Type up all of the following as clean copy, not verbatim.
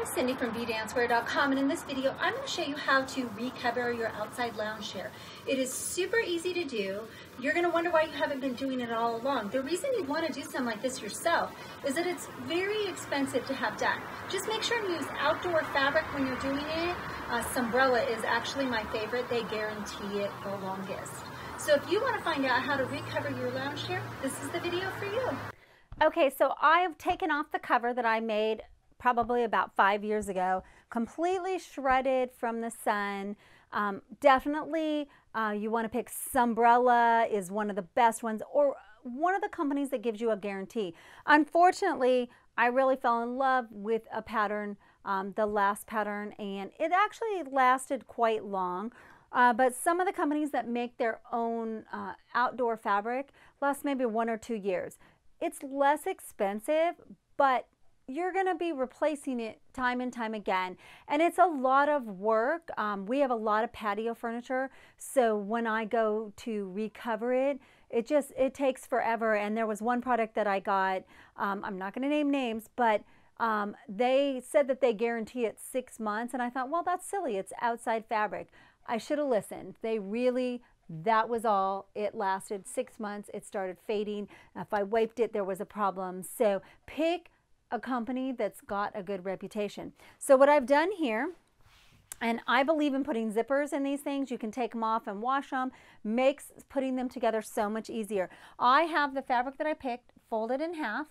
I'm Cindy from bdancewear.com, and in this video I'm going to show you how to recover your outside lounge chair. It is super easy to do. You're going to wonder why you haven't been doing it all along. The reason you want to do something like this yourself is that it's very expensive to have done. Just make sure to use outdoor fabric when you're doing it. Sunbrella is actually my favorite. They guarantee it the longest. So if you want to find out how to recover your lounge chair, this is the video for you. Okay, so I have taken off the cover that I made probably about 5 years ago, completely shredded from the sun. Definitely you want to pick Sunbrella is one of the best ones, or one of the companies that gives you a guarantee. Unfortunately, I really fell in love with a pattern, the last pattern, and it actually lasted quite long. But some of the companies that make their own outdoor fabric last maybe 1 or 2 years. It's less expensive, but you're going to be replacing it time and time again. And it's a lot of work. We have a lot of patio furniture. So when I go to recover it, it takes forever. And there was one product that I got, I'm not going to name names, but they said that they guarantee it 6 months. And I thought, well, that's silly. It's outside fabric. I should have listened. They really, that was all. It lasted 6 months. It started fading. If I wiped it, there was a problem. So pick a company that's got a good reputation. So what I've done here, and I believe in putting zippers in these things. You can take them off and wash them. Makes putting them together so much easier. I have the fabric that I picked folded in half.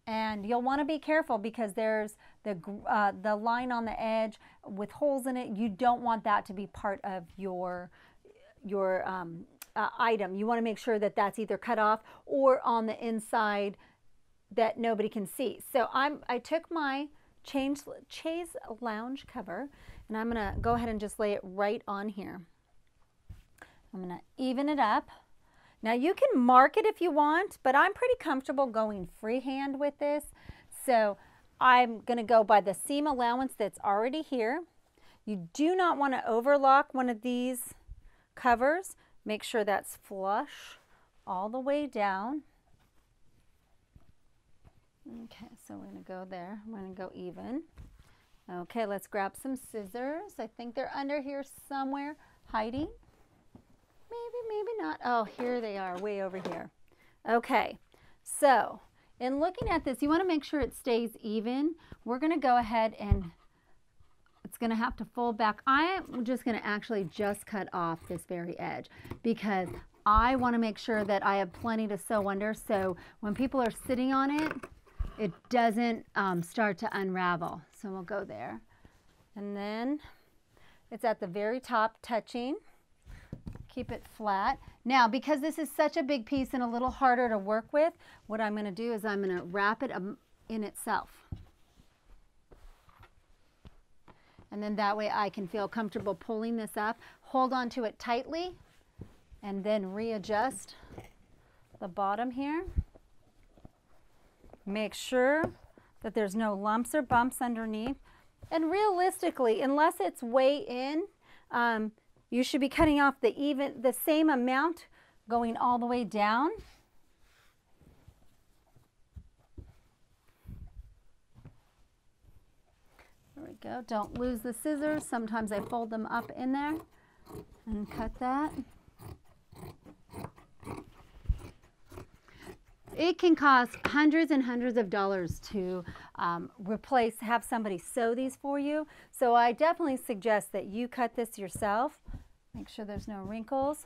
And you'll want to be careful because there's the line on the edge with holes in it. You don't want that to be part of your item. You want to make sure that that's either cut off or on the inside that nobody can see. So I took my chaise lounge cover, and I'm going to go ahead and just lay it right on here. I'm going to even it up. Now you can mark it if you want, but I'm pretty comfortable going freehand with this. So I'm going to go by the seam allowance that's already here. You do not want to overlock one of these covers. Make sure that's flush all the way down. Okay, so we're going to go there. We're going to go even. Okay, let's grab some scissors. I think they're under here somewhere, hiding. Maybe not. Oh, here they are, way over here. Okay, so in looking at this, you want to make sure it stays even. We're going to go ahead and it's going to have to fold back. I'm just going to actually just cut off this very edge because I want to make sure that I have plenty to sew under, so when people are sitting on it, it doesn't start to unravel. So we'll go there. And then it's at the very top touching. Keep it flat. Now, because this is such a big piece and a little harder to work with, what I'm going to do is I'm going to wrap it in itself. And then that way I can feel comfortable pulling this up. Hold on to it tightly and then readjust the bottom here. Make sure that there's no lumps or bumps underneath. And realistically, unless it's way in, you should be cutting off the same amount going all the way down. There we go. Don't lose the scissors. Sometimes I fold them up in there and cut that. It can cost hundreds and hundreds of dollars to have somebody sew these for you. So I definitely suggest that you cut this yourself. Make sure there's no wrinkles.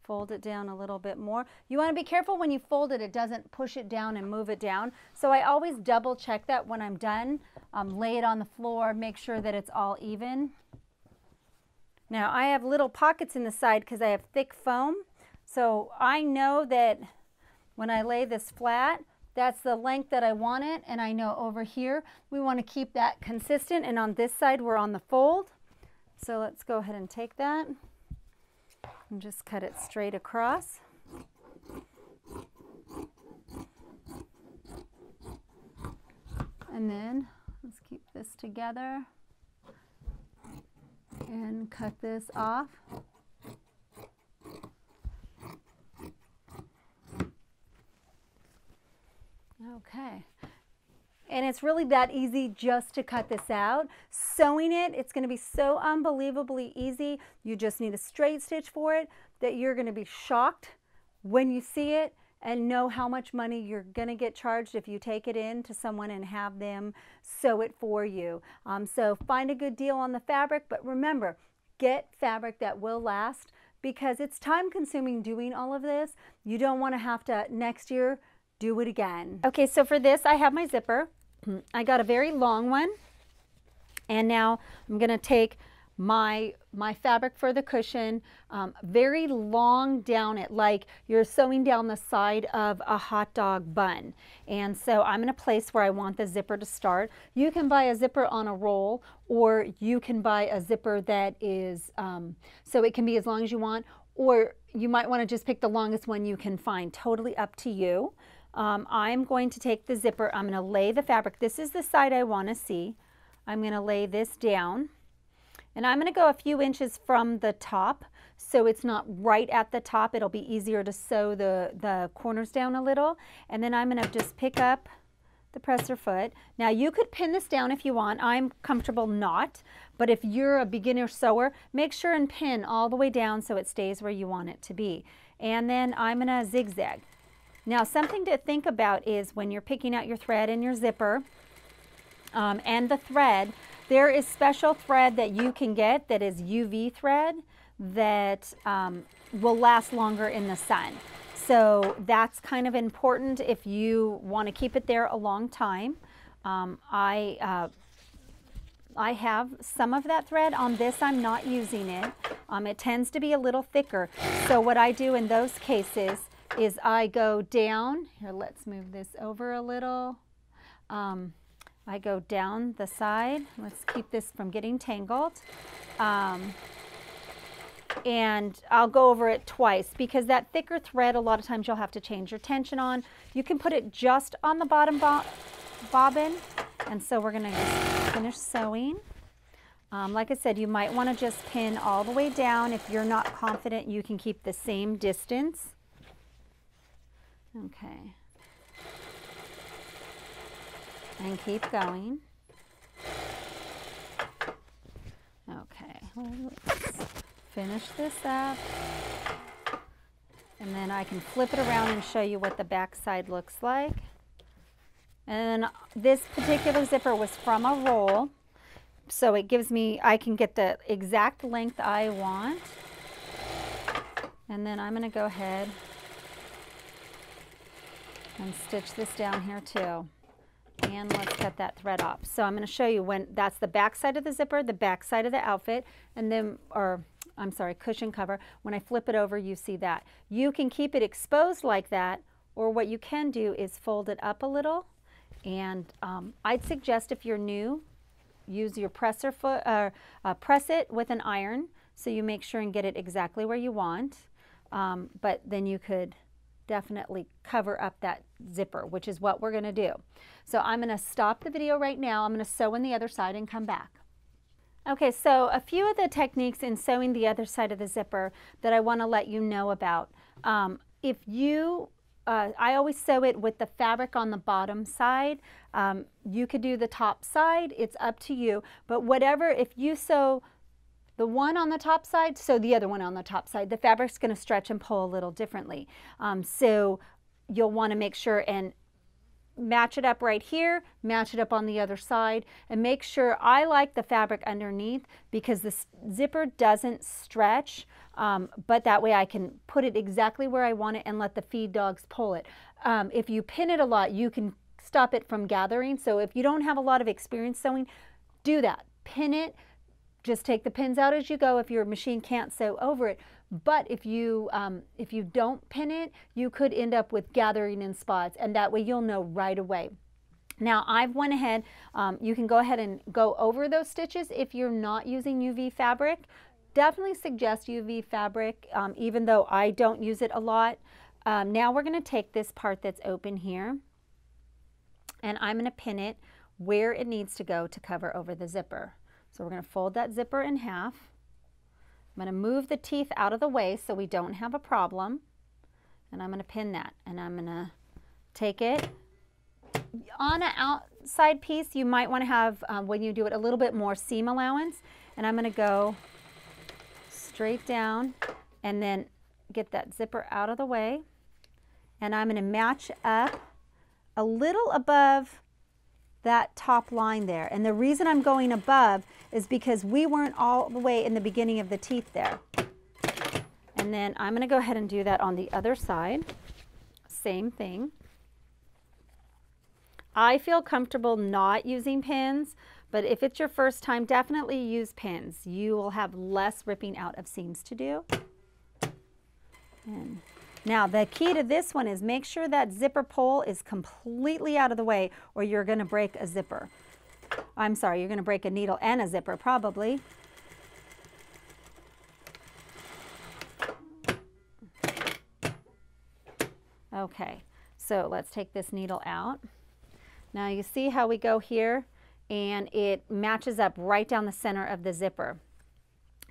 Fold it down a little bit more. You want to be careful when you fold it, it doesn't push it down and move it down. So I always double check that when I'm done. Lay it on the floor, make sure that it's all even. Now I have little pockets in the side because I have thick foam. So I know that when I lay this flat, that's the length that I want it, and I know over here we want to keep that consistent, and on this side we're on the fold. So let's go ahead and take that and just cut it straight across. And then let's keep this together and cut this off. Okay. And it's really that easy just to cut this out. Sewing it, it's going to be so unbelievably easy. You just need a straight stitch for it that you're going to be shocked when you see it and know how much money you're going to get charged if you take it in to someone and have them sew it for you. So find a good deal on the fabric, but remember, get fabric that will last because it's time consuming doing all of this. You don't want to have to next year do it again. Okay, so for this I have my zipper. I got a very long one, and now I'm going to take my fabric for the cushion, very long down it, like you're sewing down the side of a hot dog bun. And so I'm in a place where I want the zipper to start. You can buy a zipper on a roll, or you can buy a zipper that is, so it can be as long as you want, or you might want to just pick the longest one you can find, totally up to you. I'm going to take the zipper, I'm going to lay the fabric. This is the side I want to see. I'm going to lay this down, and I'm going to go a few inches from the top so it's not right at the top. It'll be easier to sew the corners down a little. And then I'm going to just pick up the presser foot. Now you could pin this down if you want. I'm comfortable not, but if you're a beginner sewer, make sure and pin all the way down so it stays where you want it to be. And then I'm going to zigzag. Now something to think about is when you're picking out your thread and your zipper and the thread, there is special thread that you can get that is UV thread that will last longer in the sun. So that's kind of important if you want to keep it there a long time. I have some of that thread. On this I'm not using it. It tends to be a little thicker. So what I do in those cases is I go down, here let's move this over a little. I go down the side, let's keep this from getting tangled. And I'll go over it twice because that thicker thread a lot of times you'll have to change your tension on. You can put it just on the bottom bobbin, and so we're going to just finish sewing. Like I said, you might want to just pin all the way down. If you're not confident, you can keep the same distance. Okay. And keep going. Okay, let's finish this up. And then I can flip it around and show you what the back side looks like. And then this particular zipper was from a roll, so it gives me, I can get the exact length I want. And then I'm going to go ahead and stitch this down here too. And let's cut that thread off. So I'm going to show you when that's the back side of the zipper, the back side of the outfit, and then, or I'm sorry, cushion cover. When I flip it over, you see that. You can keep it exposed like that, or what you can do is fold it up a little. And I'd suggest if you're new, use your presser foot, press it with an iron so you make sure and get it exactly where you want. But then you could definitely cover up that zipper, which is what we're going to do. So I'm going to stop the video right now. I'm going to sew on the other side and come back. Okay, so a few of the techniques in sewing the other side of the zipper that I want to let you know about. If you I always sew it with the fabric on the bottom side. You could do the top side, it's up to you. But whatever, if you sew the one on the top side, sew the other one on the top side. The fabric's going to stretch and pull a little differently. So you'll want to make sure and match it up right here, match it up on the other side, and make sure, I like the fabric underneath because the zipper doesn't stretch, but that way I can put it exactly where I want it and let the feed dogs pull it. If you pin it a lot, you can stop it from gathering. So if you don't have a lot of experience sewing, do that. Pin it. Just take the pins out as you go if your machine can't sew over it. But if you don't pin it, you could end up with gathering in spots, and that way you'll know right away. Now I've went ahead, you can go ahead and go over those stitches if you're not using UV fabric. Definitely suggest UV fabric, even though I don't use it a lot. Now we're going to take this part that's open here, and I'm going to pin it where it needs to go to cover over the zipper. So we're going to fold that zipper in half. I'm going to move the teeth out of the way so we don't have a problem. And I'm going to pin that. And I'm going to take it on an outside piece, you might want to have, when you do it, a little bit more seam allowance. And I'm going to go straight down and then get that zipper out of the way. And I'm going to match up a little above that top line there. And the reason I'm going above is because we weren't all the way in the beginning of the teeth there. And then I'm going to go ahead and do that on the other side. Same thing. I feel comfortable not using pins, but if it's your first time, definitely use pins. You will have less ripping out of seams to do. And now the key to this one is make sure that zipper pull is completely out of the way or you're going to break a zipper. I'm sorry, you're going to break a needle and a zipper probably. Okay, so let's take this needle out. Now you see how we go here and it matches up right down the center of the zipper.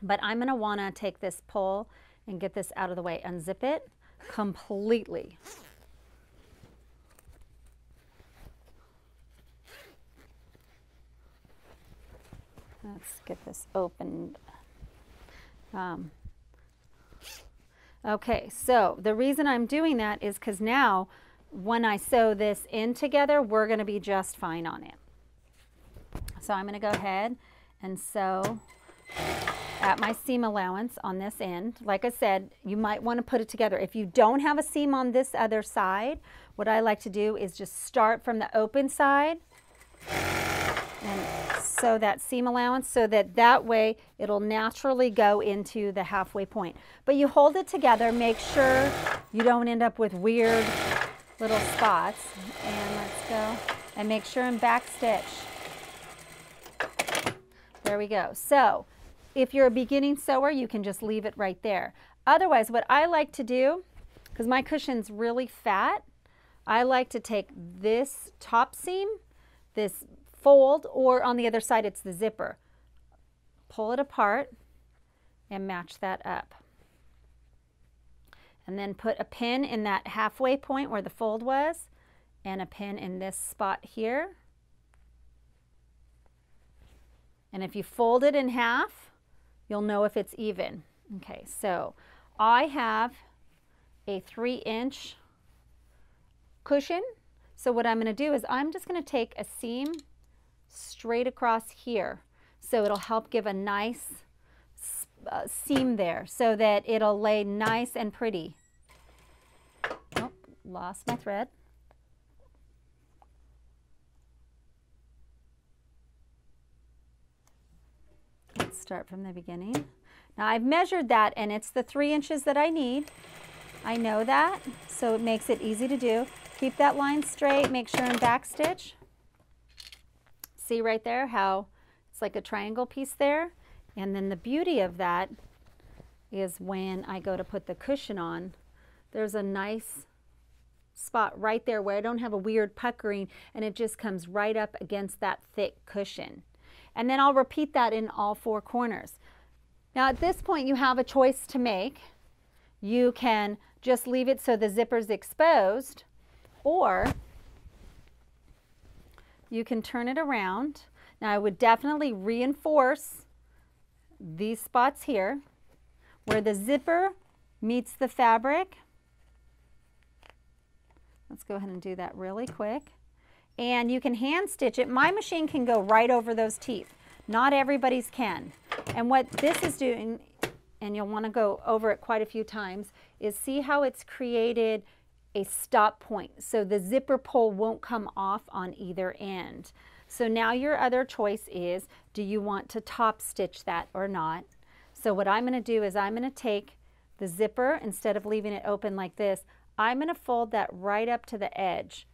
But I'm going to want to take this pull and get this out of the way. Unzip it completely. Let's get this opened. Okay, so the reason I'm doing that is because now when I sew this in together, we're going to be just fine on it. So I'm going to go ahead and sew at my seam allowance on this end. Like I said, you might want to put it together. If you don't have a seam on this other side, what I like to do is just start from the open side and sew that seam allowance so that way it'll naturally go into the halfway point. But you hold it together, make sure you don't end up with weird little spots. And let's go and make sure and back stitch. There we go. So if you're a beginning sewer, you can just leave it right there. Otherwise, what I like to do, because my cushion's really fat, I like to take this top seam, this fold, or on the other side it's the zipper. Pull it apart and match that up. And then put a pin in that halfway point where the fold was, and a pin in this spot here. And if you fold it in half, you'll know if it's even. Okay, so I have a 3-inch cushion. So what I'm going to do is I'm just going to take a seam straight across here. So it'll help give a nice seam there so that it'll lay nice and pretty. Oh, lost my thread. Let's start from the beginning. Now I've measured that and it's the 3 inches that I need. I know that, so it makes it easy to do. Keep that line straight, make sure and back stitch. See right there how it's like a triangle piece there? And then the beauty of that is when I go to put the cushion on, there's a nice spot right there where I don't have a weird puckering and it just comes right up against that thick cushion. And then I'll repeat that in all 4 corners. Now at this point you have a choice to make. You can just leave it so the zipper's exposed, or you can turn it around. Now I would definitely reinforce these spots here where the zipper meets the fabric. Let's go ahead and do that really quick. And you can hand stitch it. My machine can go right over those teeth. Not everybody's can. And what this is doing, and you'll want to go over it quite a few times, is see how it's created a stop point. So the zipper pull won't come off on either end. So now your other choice is, do you want to top stitch that or not? So what I'm going to do is I'm going to take the zipper, instead of leaving it open like this, I'm going to fold that right up to the edge.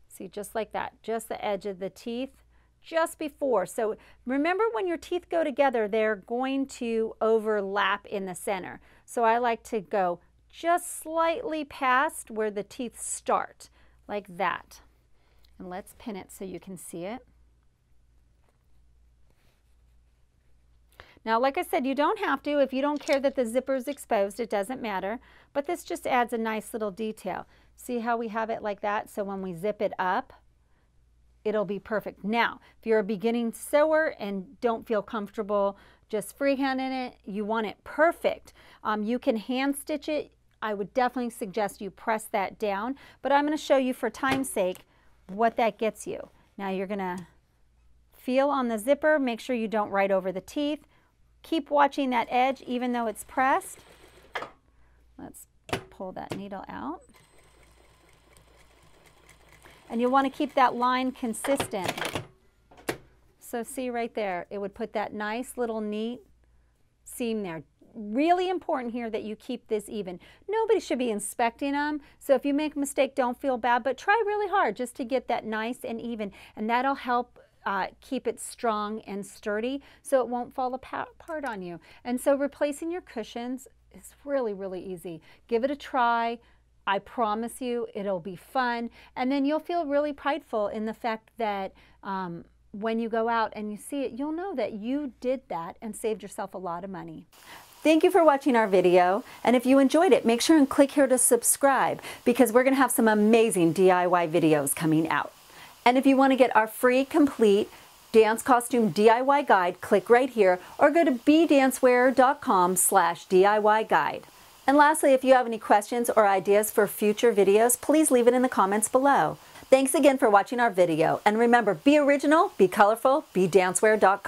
See, just like that, just the edge of the teeth, just before. So remember, when your teeth go together, they're going to overlap in the center. So I like to go just slightly past where the teeth start, like that. And let's pin it so you can see it. Now, like I said, you don't have to. If you don't care that the zipper is exposed, it doesn't matter. But this just adds a nice little detail. See how we have it like that? So when we zip it up, it'll be perfect. Now, if you're a beginning sewer and don't feel comfortable just freehanding it, you want it perfect. You can hand stitch it. I would definitely suggest you press that down, but I'm going to show you for time's sake what that gets you. Now you're going to feel on the zipper, make sure you don't right over the teeth. Keep watching that edge even though it's pressed. Let's pull that needle out. And you'll want to keep that line consistent. So see right there, it would put that nice little neat seam there. Really important here that you keep this even. Nobody should be inspecting them, so if you make a mistake, don't feel bad, but try really hard just to get that nice and even, and that'll help keep it strong and sturdy so it won't fall apart on you. And so replacing your cushions is really, really easy. Give it a try. I promise you it'll be fun, and then you'll feel really prideful in the fact that when you go out and you see it, you'll know that you did that and saved yourself a lot of money. Thank you for watching our video, and if you enjoyed it, make sure and click here to subscribe because we're going to have some amazing DIY videos coming out. And if you want to get our free complete dance costume DIY guide, click right here or go to bdancewear.com/DIY guide. And lastly, if you have any questions or ideas for future videos, please leave it in the comments below. Thanks again for watching our video, and remember, be original, be colorful, bdancewear.com.